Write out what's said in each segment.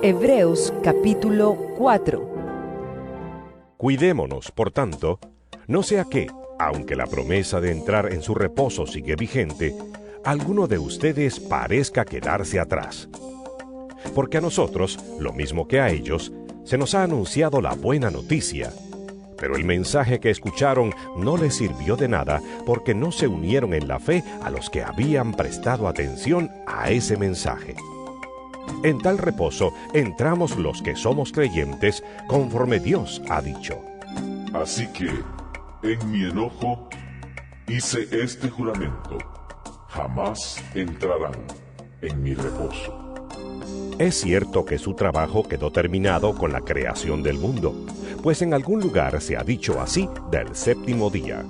Hebreos capítulo 4. Cuidémonos, por tanto, no sea que, aunque la promesa de entrar en su reposo sigue vigente, alguno de ustedes parezca quedarse atrás. Porque a nosotros, lo mismo que a ellos, se nos ha anunciado la buena noticia, pero el mensaje que escucharon no les sirvió de nada porque no se unieron en la fe a los que habían prestado atención a ese mensaje. En tal reposo entramos los que somos creyentes, conforme Dios ha dicho. Así que, en mi enojo, hice este juramento: jamás entrarán en mi reposo. Es cierto que su trabajo quedó terminado con la creación del mundo, pues en algún lugar se ha dicho así del séptimo día.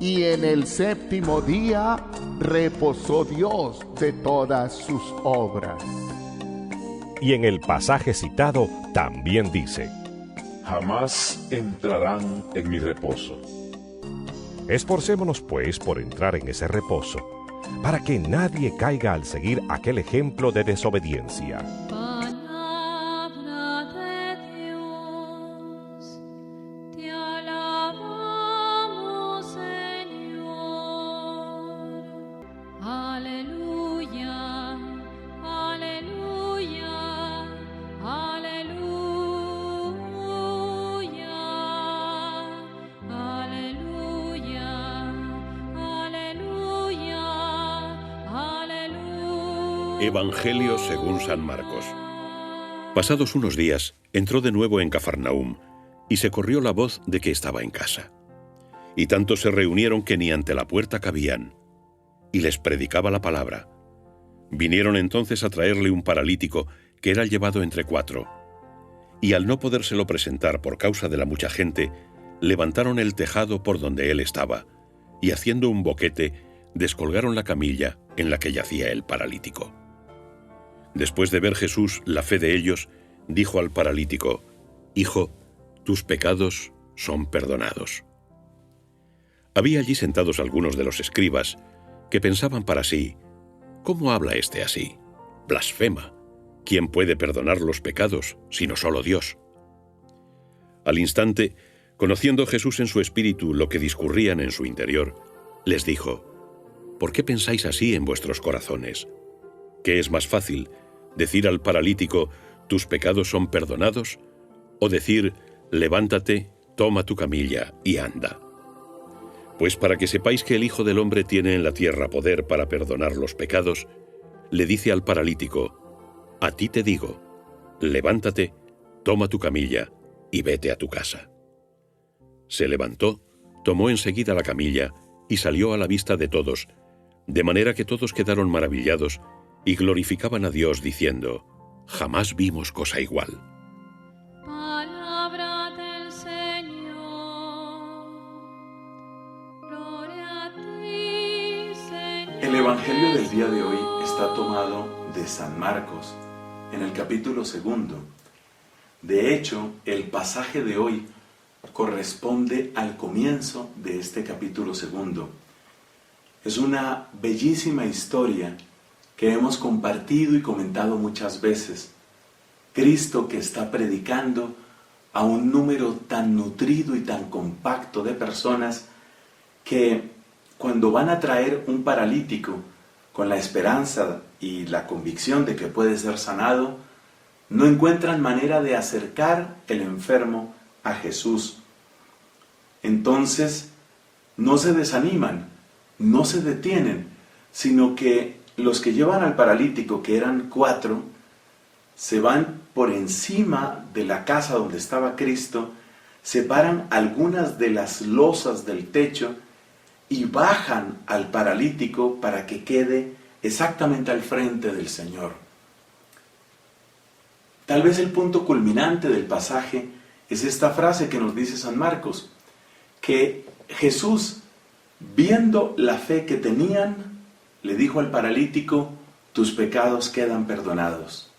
Y en el séptimo día reposó Dios de todas sus obras. Y en el pasaje citado también dice: jamás entrarán en mi reposo. Esforcémonos pues por entrar en ese reposo, para que nadie caiga al seguir aquel ejemplo de desobediencia. Palabra de Dios, te alabamos, Señor. Aleluya, aleluya, aleluya, aleluya, aleluya, aleluya. Evangelio según San Marcos. Pasados unos días, entró de nuevo en Cafarnaúm, y se corrió la voz de que estaba en casa. Y tanto se reunieron que ni ante la puerta cabían, y les predicaba la palabra. Vinieron entonces a traerle un paralítico que era llevado entre 4. Y al no podérselo presentar por causa de la mucha gente, levantaron el tejado por donde él estaba, y haciendo un boquete, descolgaron la camilla en la que yacía el paralítico. Después de ver Jesús la fe de ellos, dijo al paralítico: Hijo, tus pecados son perdonados. Había allí sentados algunos de los escribas, que pensaban para sí: ¿cómo habla éste así? Blasfema. ¿Quién puede perdonar los pecados, sino solo Dios? Al instante, conociendo Jesús en su espíritu lo que discurrían en su interior, les dijo: ¿por qué pensáis así en vuestros corazones? ¿Qué es más fácil, decir al paralítico: tus pecados son perdonados? ¿O decir: levántate, toma tu camilla y anda? Pues para que sepáis que el Hijo del Hombre tiene en la tierra poder para perdonar los pecados, le dice al paralítico: a ti te digo, levántate, toma tu camilla y vete a tu casa. Se levantó, tomó enseguida la camilla y salió a la vista de todos, de manera que todos quedaron maravillados y glorificaban a Dios diciendo: jamás vimos cosa igual. Palabra del Señor. Gloria a ti, Señor. El Evangelio del día de hoy está tomado de San Marcos, en el capítulo 2. De hecho, el pasaje de hoy corresponde al comienzo de este capítulo 2. Es una bellísima historia que hemos compartido y comentado muchas veces. Cristo que está predicando a un número tan nutrido y tan compacto de personas que cuando van a traer un paralítico con la esperanza y la convicción de que puede ser sanado, no encuentran manera de acercar el enfermo a Jesús. Entonces, no se desaniman, no se detienen, sino que los que llevan al paralítico, que eran 4, se van por encima de la casa donde estaba Cristo, separan algunas de las losas del techo y bajan al paralítico para que quede exactamente al frente del Señor. Tal vez el punto culminante del pasaje es esta frase que nos dice San Marcos, que Jesús, viendo la fe que tenían, le dijo al paralítico: tus pecados quedan perdonados.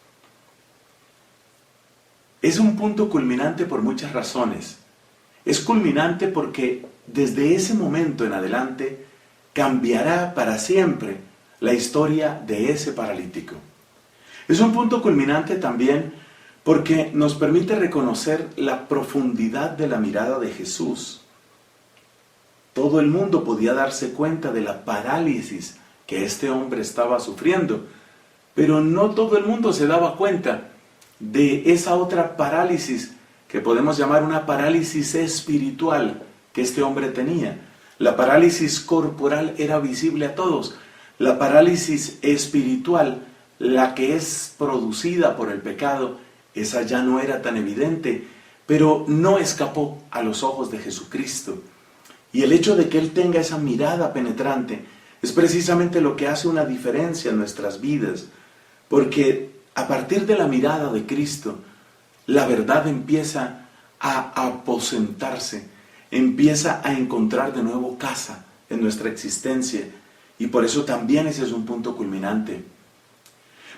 Es un punto culminante por muchas razones. Es culminante porque desde ese momento en adelante cambiará para siempre la historia de ese paralítico. Es un punto culminante también porque nos permite reconocer la profundidad de la mirada de Jesús. Todo el mundo podía darse cuenta de la parálisis que este hombre estaba sufriendo, pero no todo el mundo se daba cuenta de esa otra parálisis que podemos llamar una parálisis espiritual que este hombre tenía. La parálisis corporal era visible a todos. La parálisis espiritual, la que es producida por el pecado, esa ya no era tan evidente, pero no escapó a los ojos de Jesucristo. Y el hecho de que Él tenga esa mirada penetrante es precisamente lo que hace una diferencia en nuestras vidas, porque a partir de la mirada de Cristo, la verdad empieza a aposentarse, empieza a encontrar de nuevo casa en nuestra existencia, y por eso también ese es un punto culminante.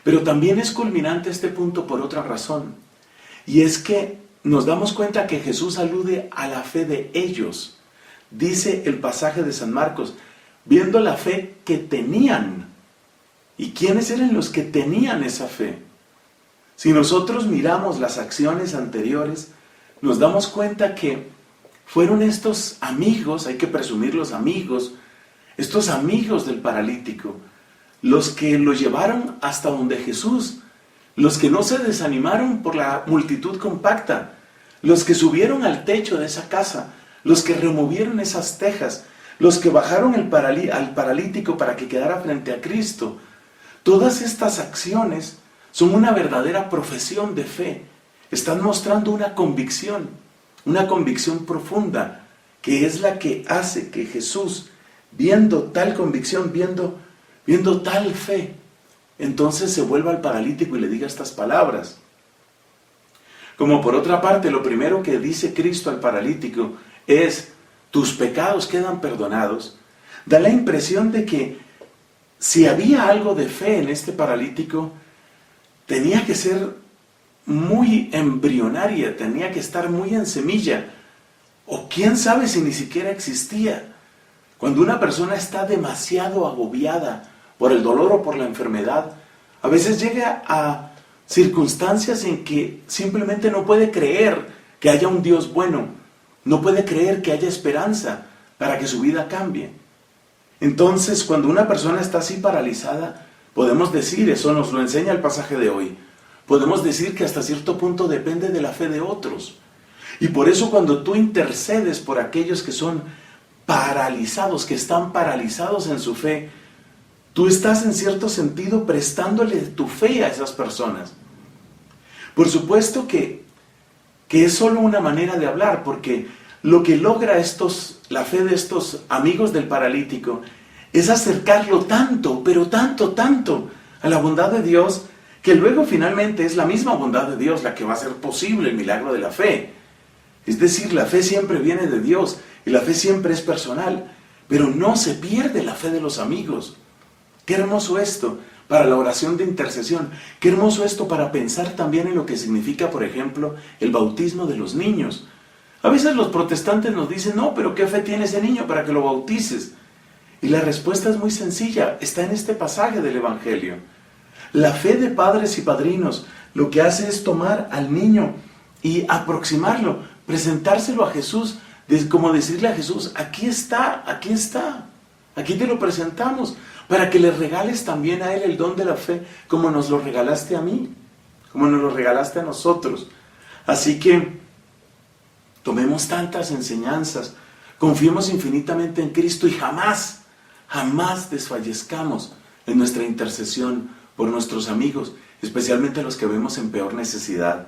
Pero también es culminante este punto por otra razón, y es que nos damos cuenta que Jesús alude a la fe de ellos. Dice el pasaje de San Marcos, viendo la fe que tenían. ¿Y quiénes eran los que tenían esa fe? Si nosotros miramos las acciones anteriores, nos damos cuenta que fueron estos amigos, hay que presumir los amigos, estos amigos del paralítico, los que lo llevaron hasta donde Jesús, los que no se desanimaron por la multitud compacta, los que subieron al techo de esa casa, los que removieron esas tejas, los que bajaron al paralítico para que quedara frente a Cristo. Todas estas acciones son una verdadera profesión de fe. Están mostrando una convicción profunda, que es la que hace que Jesús, viendo tal convicción, viendo tal fe, entonces se vuelva al paralítico y le diga estas palabras. Como por otra parte, lo primero que dice Cristo al paralítico es, tus pecados quedan perdonados. Da la impresión de que si había algo de fe en este paralítico, tenía que ser muy embrionaria, tenía que estar muy en semilla, o quién sabe si ni siquiera existía. Cuando una persona está demasiado agobiada por el dolor o por la enfermedad, a veces llega a circunstancias en que simplemente no puede creer que haya un Dios bueno, no puede creer que haya esperanza para que su vida cambie. Entonces, cuando una persona está así paralizada, podemos decir, eso nos lo enseña el pasaje de hoy, podemos decir que hasta cierto punto depende de la fe de otros. Y por eso cuando tú intercedes por aquellos que son paralizados, que están paralizados en su fe, tú estás en cierto sentido prestándole tu fe a esas personas. Por supuesto que es solo una manera de hablar, porque lo que logra la fe de estos amigos del paralítico es acercarlo tanto, pero tanto a la bondad de Dios, que luego finalmente es la misma bondad de Dios la que va a hacer posible el milagro de la fe. Es decir, la fe siempre viene de Dios y la fe siempre es personal, pero no se pierde la fe de los amigos. Qué hermoso esto para la oración de intercesión. Qué hermoso esto para pensar también en lo que significa, por ejemplo, el bautismo de los niños. A veces los protestantes nos dicen, no, pero ¿qué fe tiene ese niño para que lo bautices? Y la respuesta es muy sencilla, está en este pasaje del Evangelio. La fe de padres y padrinos lo que hace es tomar al niño y aproximarlo, presentárselo a Jesús, como decirle a Jesús, aquí está, aquí te lo presentamos, para que le regales también a Él el don de la fe, como nos lo regalaste a mí, como nos lo regalaste a nosotros. Así que tomemos tantas enseñanzas, confiemos infinitamente en Cristo y jamás desfallezcamos en nuestra intercesión por nuestros amigos, especialmente los que vemos en peor necesidad.